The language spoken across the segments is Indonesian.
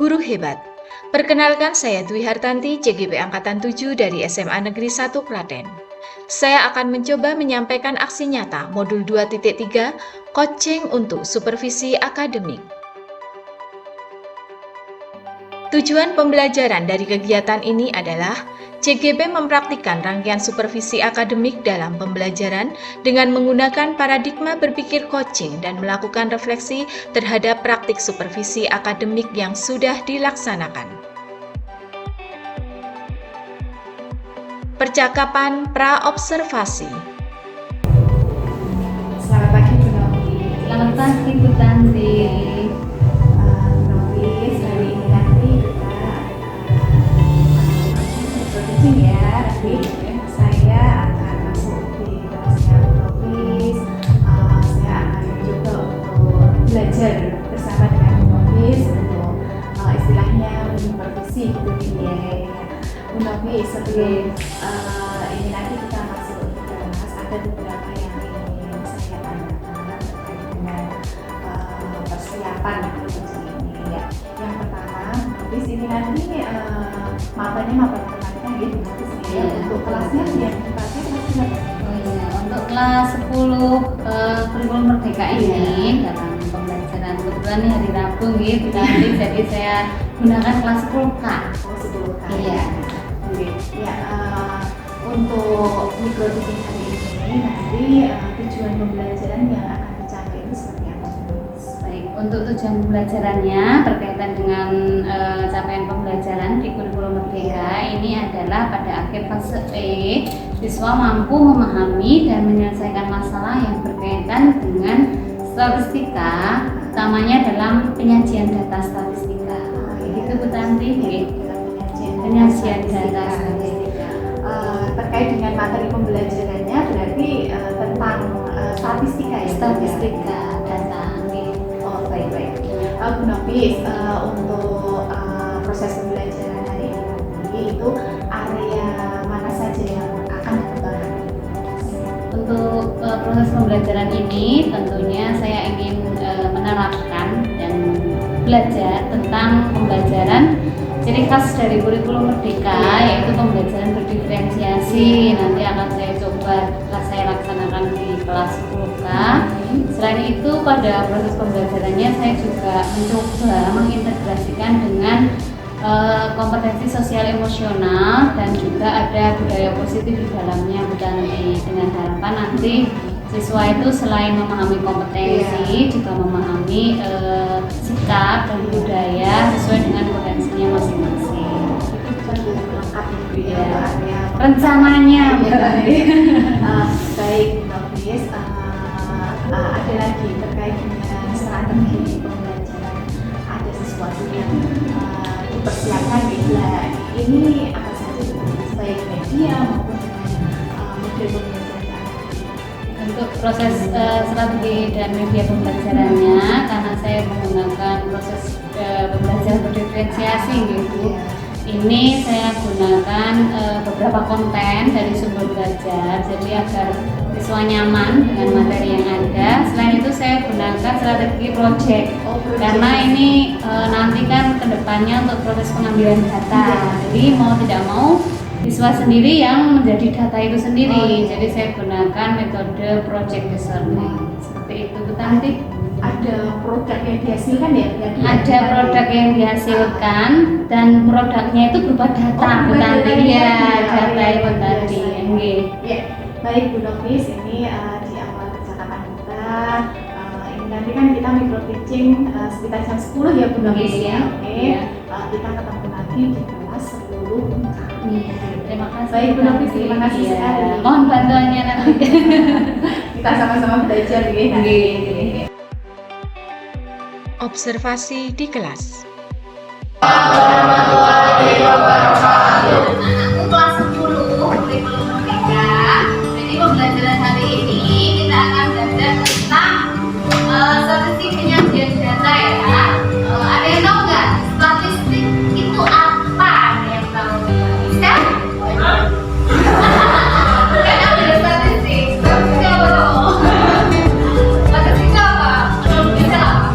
Guru Hebat. Perkenalkan, saya Dwi Hartanti, CGP Angkatan 7 dari SMA Negeri 1 Klaten. Saya akan mencoba menyampaikan aksi nyata modul 2.3 coaching untuk supervisi akademik. Tujuan pembelajaran dari kegiatan ini adalah CGP mempraktikkan rangkaian supervisi akademik dalam pembelajaran dengan menggunakan paradigma berpikir coaching dan melakukan refleksi terhadap praktik supervisi akademik yang sudah dilaksanakan. Percakapan pra-observasi. Selamat pagi Bu Novi. Selamat pagi Bu Tanti. Bu Novi, hari ini nanti kita ya. Nanti saya akan masuk di kelasnya Bu Novi. Saya akan mencoba untuk belajar bersama dengan Bu Novi untuk istilahnya supervisi gitu ya. Bu Novi, sebelum ini nanti kita masuk ke kelas, ada beberapa yang ingin saya tanyakan terkait dengan persiapan uji ini ya. Yang pertama, di sini nanti matanya matematika gitu ya. Untuk kelasnya yang dipakai kelas berapa? Untuk kelas 10 kurikulum merdeka ini dalam pembelajaran kebetulan ini hari Rabu gitu nanti jadi saya gunakan kelas 10K. Oh, 10K. Iya. Ya, untuk mikro teaching hari ini nanti tujuan pembelajaran yang akan dicapai itu seperti apa? Baik, untuk tujuan pembelajarannya berkaitan dengan capaian pembelajaran di kurikulum merdeka ini adalah pada akhir fase E, siswa mampu memahami dan menyelesaikan masalah yang berkaitan dengan statistika, utamanya dalam penyajian data statistika. Itu Bu Tanti. Penyajian data statistika. Terkait dengan materi pembelajarannya berarti tentang statistika ya? Statistika data. Oh, baik. Bu Novi, untuk proses pembelajaran hari ini itu area mana saja yang akan dikembangkan? Untuk proses pembelajaran ini tentunya saya ingin menerapkan dan belajar tentang pembelajaran ciri khas dari kurikulum merdeka, yaitu pembelajaran berdiferensiasi. Nanti akan saya coba saya laksanakan di kelas 10K. Selain itu pada proses pembelajarannya saya juga mencoba mengintegrasikan dengan kompetensi sosial emosional dan juga ada budaya positif di dalamnya Bu Tanti, dengan harapan nanti siswa itu selain memahami kompetensi juga memahami sikap dan budaya sesuai dengan potensinya masing-masing. Lengkap ya, Rencananya baik, Novis. Ada lagi terkait dengan strategi pembelajaran. Ada sesuatu yang dipersiapkan gitu. Ini apa saja baik media maupun dengan model pembelajaran. untuk proses strategi dan media pembelajarannya karena saya menggunakan proses pembelajaran berdiferensiasi gitu. Ini saya gunakan beberapa konten dari sumber belajar jadi agar siswa nyaman dengan materi yang ada. Selain itu saya gunakan strategi project karena ini nanti kan kedepannya untuk proses pengambilan data. Jadi mau tidak mau siswa sendiri yang menjadi data itu sendiri. Jadi saya gunakan metode project based learning. Seperti itu Bu Tanti. Ada produk yang dihasilkan ya? Ada produk yang dihasilkan dan produknya itu berupa data Bu Tanti. Ya, data itu tadi. Ya, baik Bu Novis, ini di awal percakapan kita ini nanti kan kita micro teaching sekitar jam 10 ya Bu Novis ya. Kita ketemu lagi di kelas 10 kami. Terima kasih. Baik Bu Novis, terima kasih sekali. Mohon bantuannya nanti. Kita sama-sama belajar ya. Observasi di kelas. Warahmatullahi wabarakatuh. Kelas 10 kurikulum merdeka. Jadi pembelajaran hari ini kita akan belajar tentang statistik penyajian data ya. Ada yang tahu nggak statistik itu apa? Ada yang tahu? Bisa? Kan ada statistik. Statistik apa dong? Statistik apa? Bisa apa?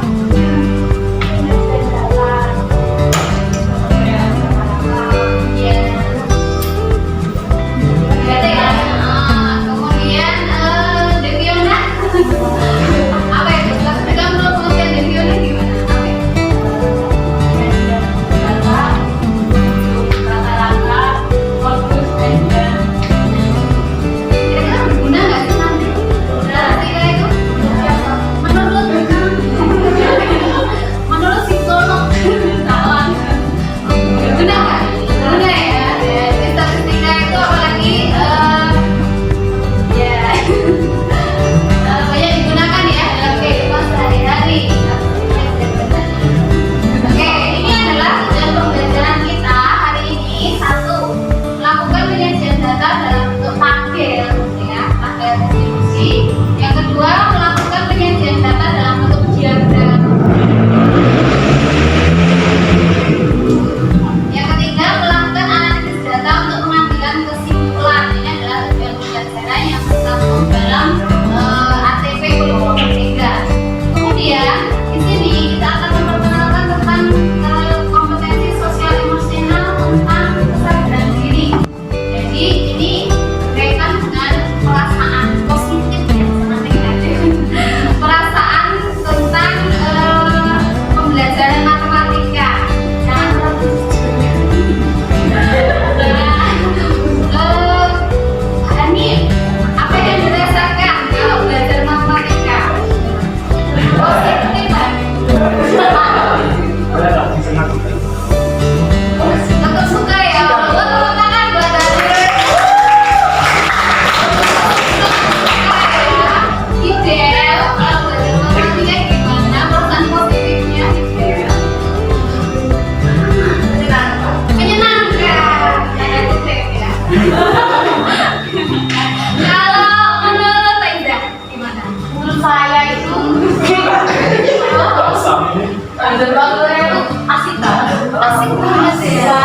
Ruang Korea itu asik banget. Asik banget ya.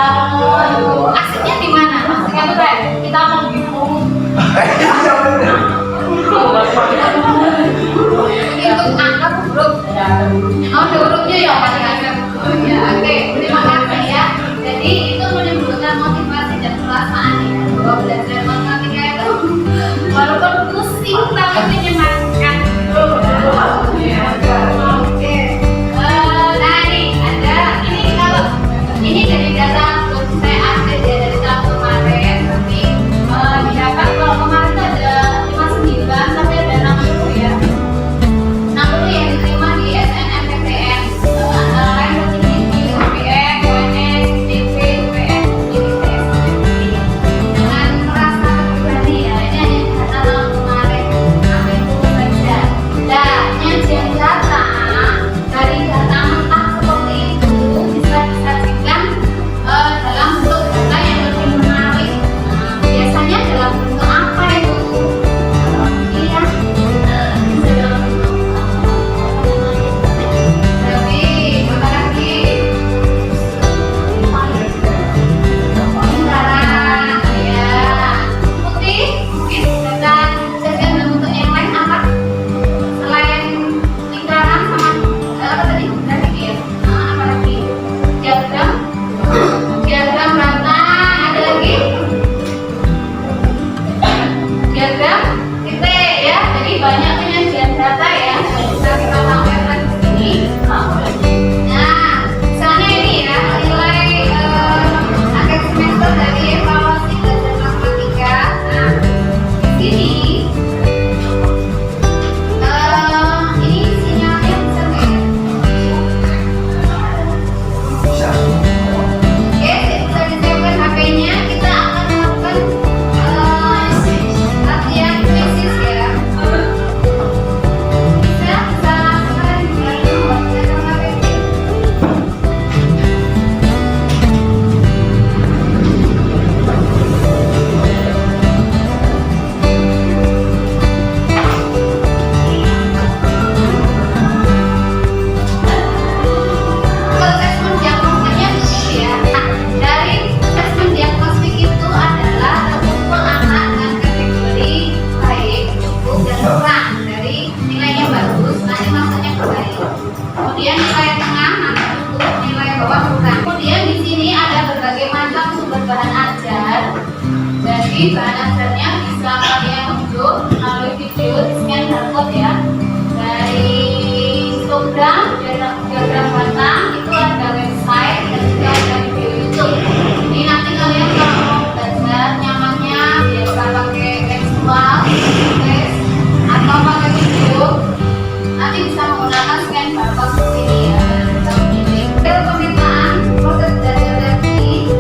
Asiknya di mana? Asiknya tuh kayak kita mau gitu. Untuk angka huruf. Oh, ada hurufnya ya paling agak. Ya, oke. Terima kasih ya. Jadi itu menimbulkan motivasi dan perasaan ya. Bahwa belajar matematika itu walaupun pusing tapi menyenangkan. Oke. Nah ini ada ini kalau ini dari data saya update ya dari tahun kemarin. Tapi didapat kalau kemarin itu ada 59 tapi ada 60 ya. 60 yang diterima di SNMPTN antara lain Bukit UPN, UNS, ITB, UPN, ITS. Dengan merasa terbebani ya, ini hanya data tahun kemarin sampai itu saja. Nah, nyajian data dari data mentah seperti itu bisa disajikan dalam bentuk data yang lebih menarik. Nah, biasanya dalam bentuk apa itu? Iya. Bisa dalam bentuk tapi apa lagi? Lingkaran, ya. Putih, mungkin dan dalam bentuk yang lain apa? Selain lingkaran sama apa tadi? Tadi ya. Apa lagi? Diagram, diagram rata, ada lagi? Diagram titik ya. Jadi banyak penyajian data ya. Bisa kita tampilkan di sini. Nah, misalnya ini ya nilai akhir semester dari evaluasi belajar matematika. Nah, di sini ini sinyalnya bisa nggak ya? Oke, bisa disiapkan HP-nya. Kita akan melakukan latihan krisis ya. Bisa kalian juga membaca sama HP. Kalau asesmen diagnostiknya begini ya. Nah, dari asesmen diagnostik itu adalah terkumpul anak dengan kategori baik, cukup, dan kurang. Dari nilainya bagus, nanti masuknya ke baik. Kemudian nilai tengah nanti cukup, nilai bawah kurang. Kemudian di sini ada berbagai macam sumber bahan ajar. Jadi bahan ajarnya bisa kalian unduh melalui video di scan barcode ya. Dari histogram, diagram batang itu ada website dan juga ada video YouTube. Ini nanti kalian kalau mau belajar nyamannya biasa pakai visual, tes atau pakai video, nanti bisa menggunakan scan barcode seperti ini ya. Kita pilih pemetaan proses belajar tadi.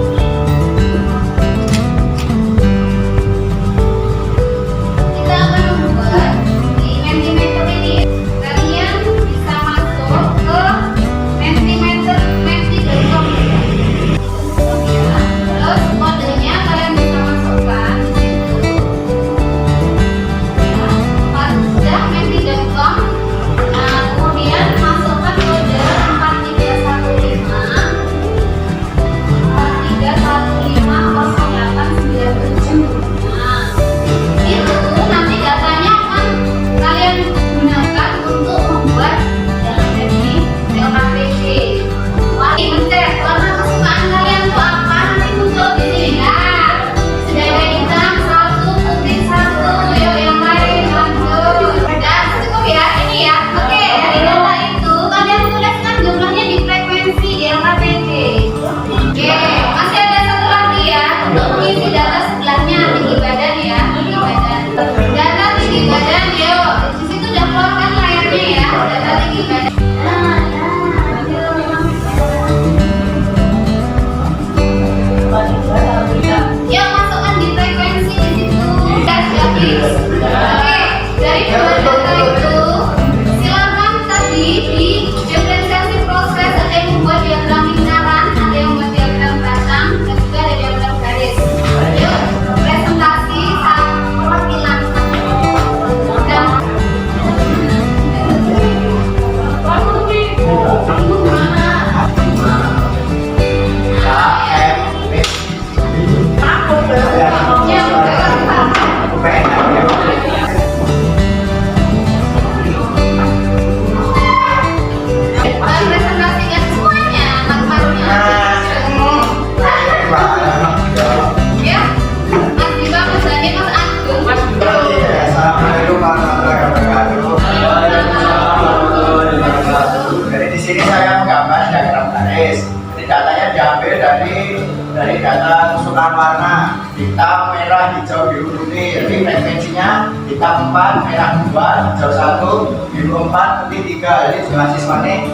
pemasukan warna hitam, merah, hijau, biru, putih. Jadi frekuensinya hitam 4, merah 2, hijau 1, biru 4, putih 3. Jadi jumlah siswanya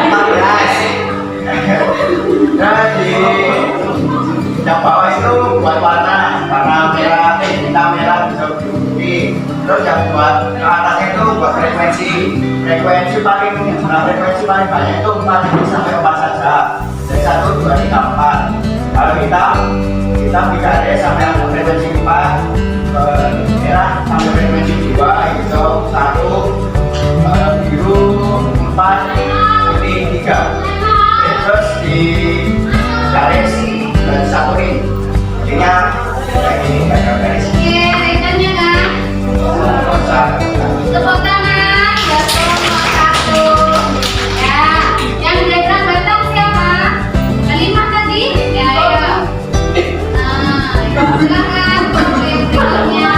14. Nah, di yang bawah itu buat warna merah, hitam, merah, hijau, biru, putih. Terus yang buat ke atasnya itu buat frekuensi paling banyak itu 4 sampai 4 saja. Dari 1, 2, 3, 4. Kalau hitam 3 ada sampai frekuensi 4, merah sampai frekuensi 2, hijau 1, biru 4, putih 3. Terus di garis dan disatuin, jadinya kayak gini, garis. Oke, rekannya kan? Tepuk tangan, jatuh nomor 1. Ya, yang diagram batang siapa? Kalimat tadi? Ya, ayo. Nah, silakan untuk yang berikutnya.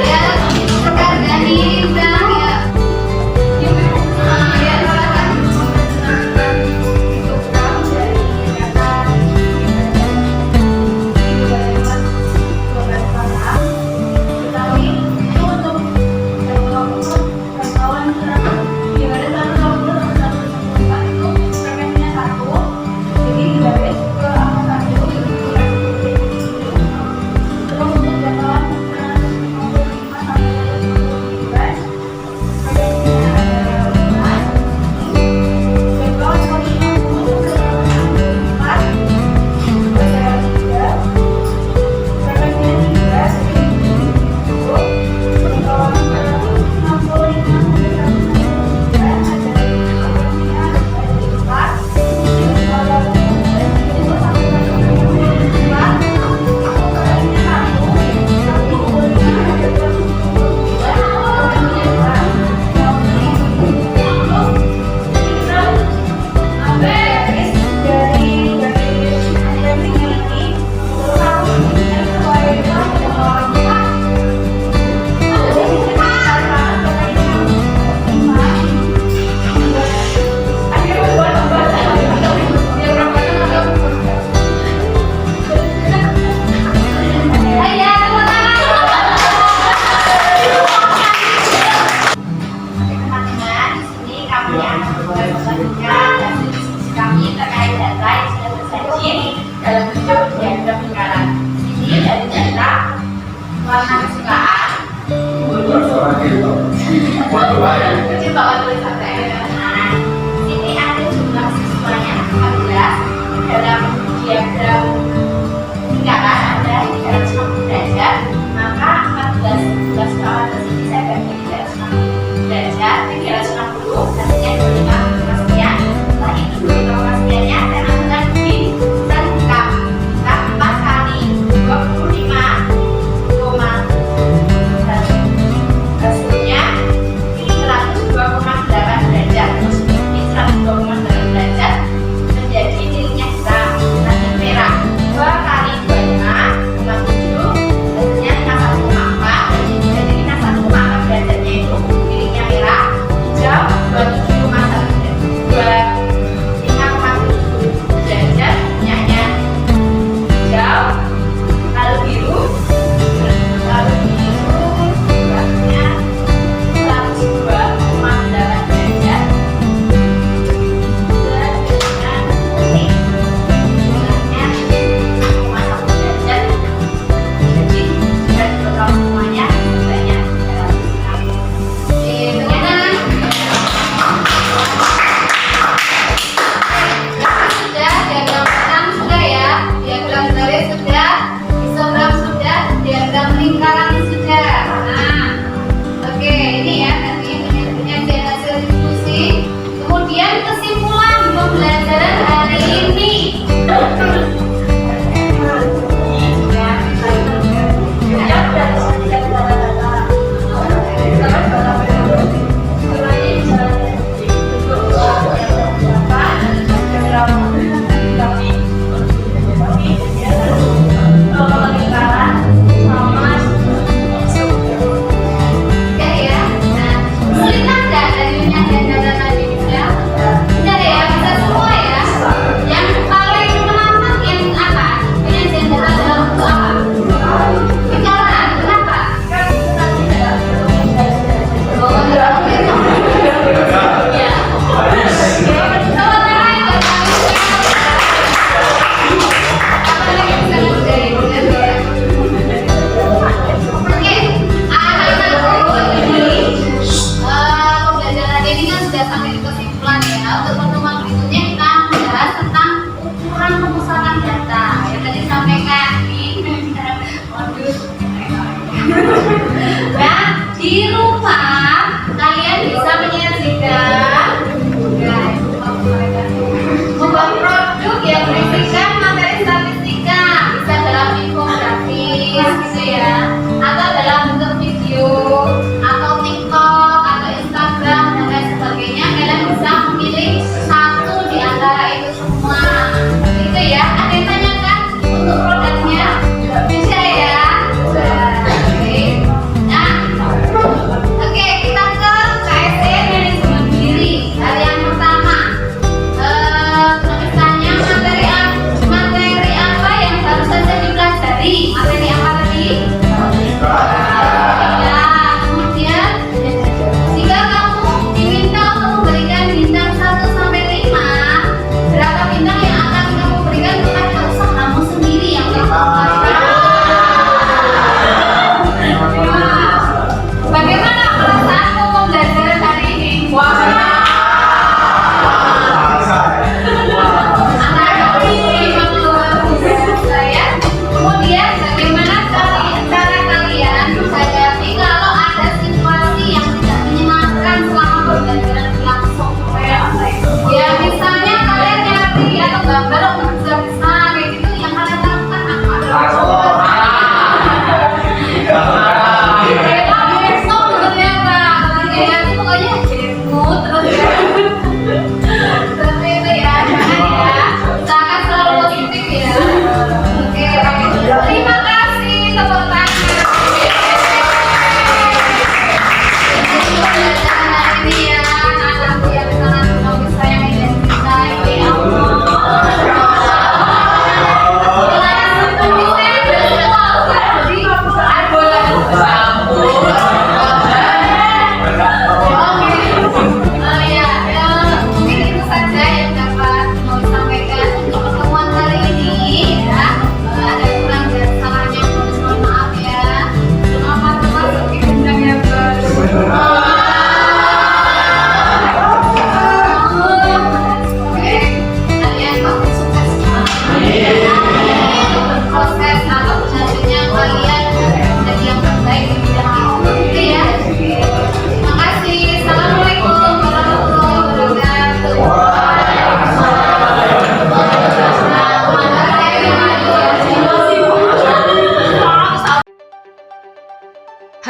Ya, sekarang dari Bang ya. Nah, ya, silakan. Kami terkait data yang sudah tersaji dalam bentuk diagram lingkaran. Ini dari data warna kesukaan. Kecil banget tulisannya. Nah, ini ada jumlah siswanya 14 dalam diagram lingkaran ada 360 derajat. Maka 14 ke atas ini saya bagi 360 derajat, 360 hasilnya 25 sekian. Setelah itu 25 sekiannya saya lakukan di sengkap 4 kali 25,1. Hasilnya 102,8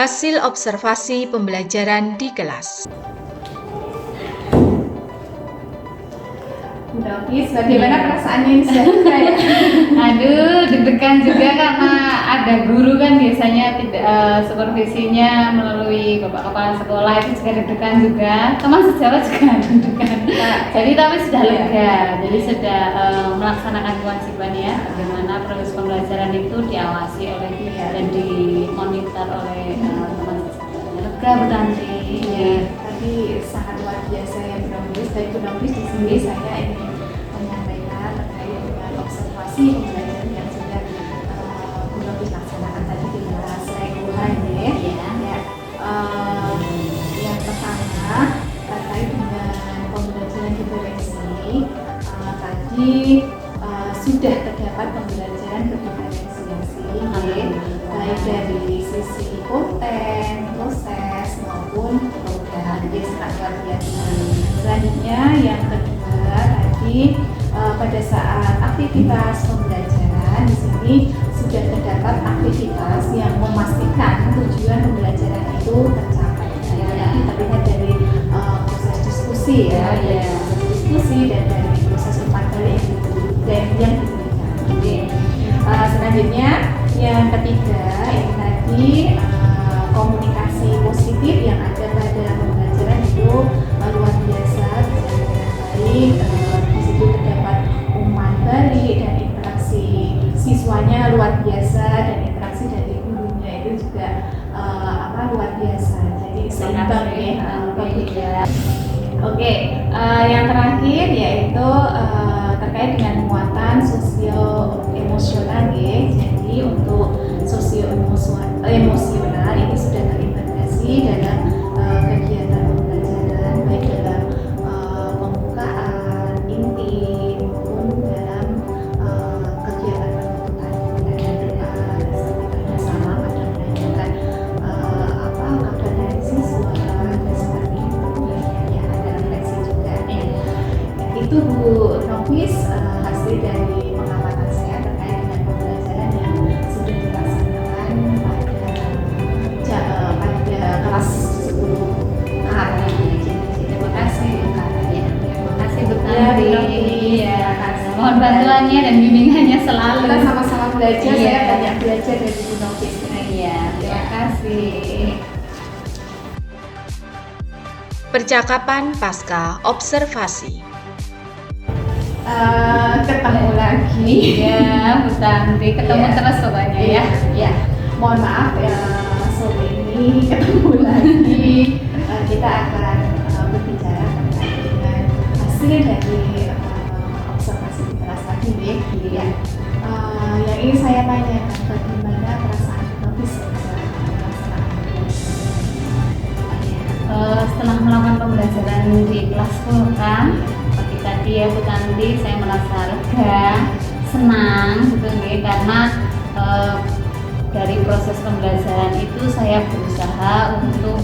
Hasil observasi pembelajaran di kelas. Bu Nofis, bagaimana perasaannya ini sudah buka ya? Aduh, deg-degan juga karena ada guru kan biasanya tidak supervisinya melalui bapak kepala sekolah itu juga deg-degan juga. Teman sejawat juga deg-degan. Jadi tapi sudah lega, jadi sudah melaksanakan kewajibannya. Bagaimana proses pembelajaran itu diawasi oleh dan dimonitor oleh teman sejawatnya. Lega Bu Tanti. Tadi sangat luar biasa ya Bu Nofis. Dari Bu Nofis di sini saya ingin menyampaikan terkait dengan observasi pembelajaran yang sudah Bu Nofis laksanakan tadi di kelas reguler ya. Ya. Yang pertama terkait dengan pembelajaran diferensi, tadi sudah terdapat pembelajaran berdiferensiasi, baik dari sisi konten, proses maupun program. Jadi sangat luar biasa. Selanjutnya yang kedua tadi pada saat aktivitas pembelajaran di sini sudah terdapat aktivitas yang memastikan tujuan pembelajaran itu tercapai. Jadi terlihat dari proses diskusi ya, diskusi dan dari proses umpan balik yang diberikan. Selanjutnya yang ketiga ini tadi komunikasi positif yang ada pada pembelajaran itu luar biasa, bisa dengan baik. Di situ terdapat umpan balik dan interaksi siswanya luar biasa, dan interaksi dari gurunya itu juga luar biasa. Jadi seimbang ya. Oke, yang terakhir yaitu terkait dengan muatan sosio-emosional ya. Jadi untuk sosio-emosional ini sudah terintegrasi dalam kegiatan pembelajaran, baik dalam pembukaan inti maupun dalam kegiatan penutupan seperti kerjasama pada menanyakan kabar dari siswa dan seperti itu ya, ada refleksi juga. Itu Bu Nofis hasil dari pengamatan saya terkait dengan pembelajaran yang sudah dilaksanakan pada kelas 10A. Terima kasih Kak. Terima kasih Bu Ya, Tanti. Bu Nofis. Iya. Mohon bantuannya dan bimbingannya selalu. Kita sama-sama belajar. Iya. Saya banyak belajar dari Bu Nofis. Iya, terima kasih. Percakapan pasca observasi. Ketemu lagi. Iya, Bu Tanti, ketemu Iya. terus pokoknya ya. Ya, mohon maaf ya, sore ini ketemu lagi. Kita akan berbicara terkait dengan hasil dari observasi di kelas tadi ya. Yang ingin saya tanyakan, bagaimana perasaan Nofis melaksanakan Setelah melakukan pembelajaran di kelas 10 kan, seperti tadi ya Bu Tanti, saya merasa lega, senang gitu nggih, karena dari proses pembelajaran itu saya berusaha untuk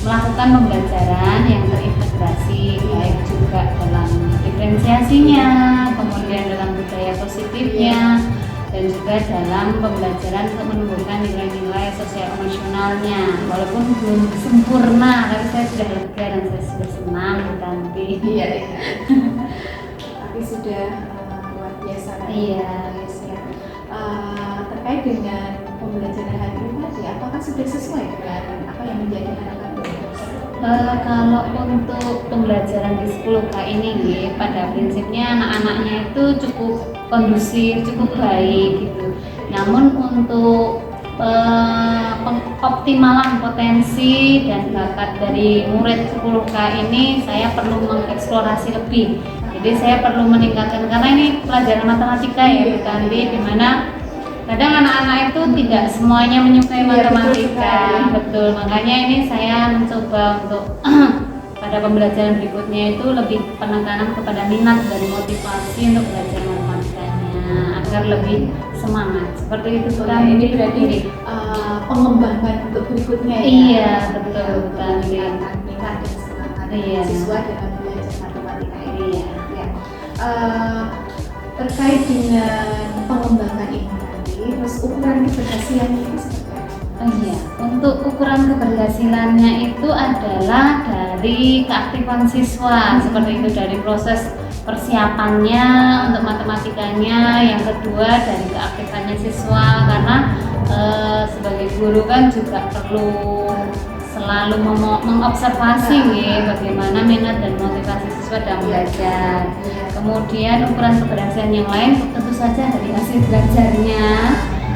melakukan pembelajaran yang terintegrasi, baik juga dalam diferensiasinya, kemudian dalam budaya positifnya, dan juga dalam pembelajaran untuk menumbuhkan nilai-nilai sosial emosionalnya. Walaupun belum sempurna, tapi saya sudah lega dan saya sudah senang Bu Tanti. Iya. Tapi sudah luar biasa. Iya. Terkait dengan pembelajaran hari ini tadi, apakah sudah sesuai dengan apa yang menjadi harapan Nofis? Kalau untuk pembelajaran di 10K ini nggih, pada prinsipnya anak-anaknya itu cukup kondusif, cukup baik gitu. Namun untuk optimalan potensi dan bakat dari murid 10K ini saya perlu mengeksplorasi lebih. Jadi saya perlu meningkatkan, karena ini pelajaran matematika ya Bu Tanti, di mana kadang anak-anak itu tidak semuanya menyukai matematika. Betul, makanya ini saya mencoba untuk pada pembelajaran berikutnya itu lebih penekanan kepada minat dan motivasi untuk belajar matematikanya agar lebih semangat. Seperti itu Bu Tanti. Ini berarti pengembangan untuk berikutnya ya. Iya, betul Bu Tanti. Meningkatkan minat dan semangat Iya. siswa dalam belajar matematika ini. Iya. Ya. Terkait dengan pengembangan ini nanti, terus ukuran keberhasilan ini seperti apa? Iya, untuk ukuran keberhasilannya itu adalah dari keaktifan siswa, seperti itu, dari proses persiapannya untuk matematikanya, yang kedua dari keaktifannya siswa, karena sebagai guru kan juga perlu selalu mengobservasi ya, bagaimana minat dan motivasi siswa dalam belajar. Kemudian ukuran keberhasilan yang lain tentu saja dari hasil belajarnya,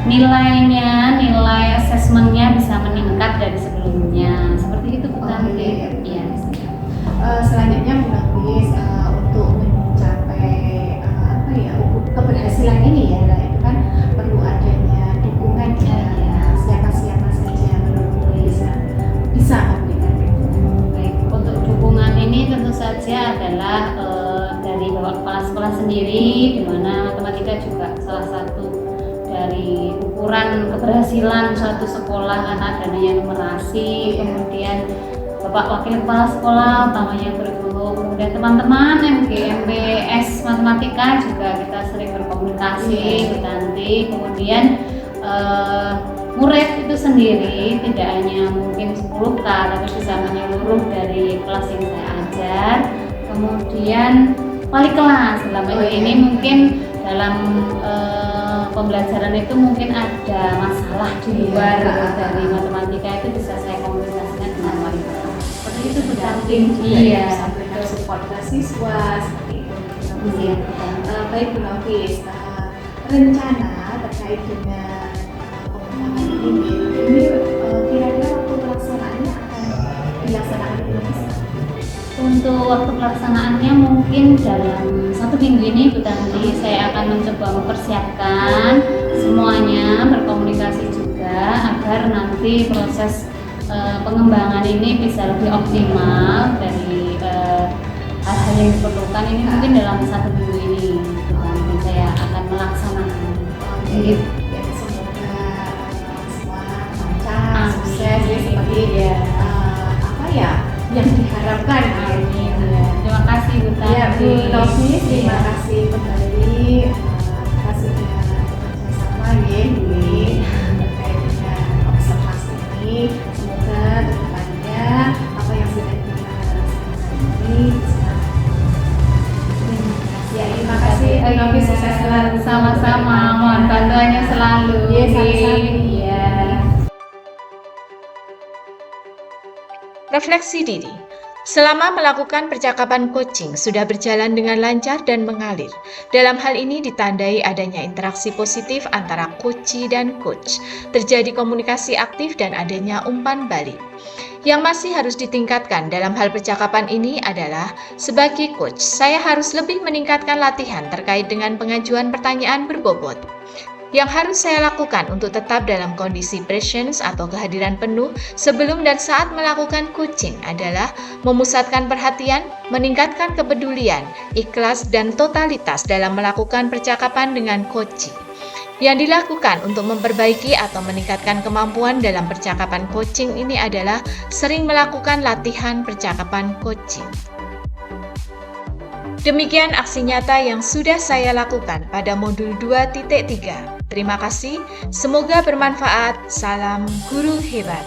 nilainya, nilai asesmennya bisa meningkat dari sebelumnya. Seperti itu Bu Tanti. Iya. Selanjutnya Bu Nafis, untuk mencapai keberhasilan ini ya, itu kan perlu adanya dukungan ya. Siapa-siapa saja yang menurut bisa memberikan dukungan. Baik, untuk dukungan ini tentu saja adalah dari Bapak Kepala Sekolah sendiri, di mana matematika juga salah satu dari ukuran keberhasilan suatu sekolah karena adanya numerasi. Kemudian Bapak Wakil Kepala Sekolah, utamanya guru, kemudian teman-teman MGMBS Matematika juga kita sering berkomunikasi, Bu Tanti. Kemudian murid itu sendiri tidak hanya mungkin 10K, tapi bisa menyeluruh dari kelas yang saya ajar. Kemudian wali kelas dalam ini mungkin dalam pembelajaran itu mungkin ada masalah di luar dari matematika, itu bisa saya komunikasikan dengan wali kelas. Seperti itu Bu Tanti. Iya, Sampaikan support ke siswa seperti itu. Iya. Baik Bu Nafis, rencana terkait dengan pengembangan ini kira-kira waktu pelaksanaannya akan dilaksanakan Bu Nafis? Untuk waktu pelaksanaannya mungkin dalam 1 minggu ini Bu Tanti, saya akan mencoba mempersiapkan semuanya, berkomunikasi juga agar nanti proses pengembangan ini bisa lebih optimal dari hal-hal yang diperlukan. Ini mungkin dalam 1 minggu ini Bu Tanti saya akan melaksanakan. Jadi ya, semoga semua lancar, sukses ya, seperti yang diharapkan. Amin. Terima kasih Bu Tanti. Ya Bu Nafis, terima kasih kembali atas sudah bekerja sama ya terkait dengan observasi ini. Semoga kedepannya apa yang sudah kita laksanakan ini bisa. Terima kasih Bu Nafis, sukses selalu. Sama-sama, mohon bantuannya selalu. Ya, sama-sama. Iya. Refleksi diri. Selama melakukan percakapan coaching sudah berjalan dengan lancar dan mengalir. Dalam hal ini ditandai adanya interaksi positif antara coachee dan coach. Terjadi komunikasi aktif dan adanya umpan balik. Yang masih harus ditingkatkan dalam hal percakapan ini adalah sebagai coach, saya harus lebih meningkatkan latihan terkait dengan pengajuan pertanyaan berbobot. Yang harus saya lakukan untuk tetap dalam kondisi presence atau kehadiran penuh sebelum dan saat melakukan coaching adalah memusatkan perhatian, meningkatkan kepedulian, ikhlas, dan totalitas dalam melakukan percakapan dengan coaching. Yang dilakukan untuk memperbaiki atau meningkatkan kemampuan dalam percakapan coaching ini adalah sering melakukan latihan percakapan coaching. Demikian aksi nyata yang sudah saya lakukan pada modul 2.3. Terima kasih, semoga bermanfaat. Salam guru hebat.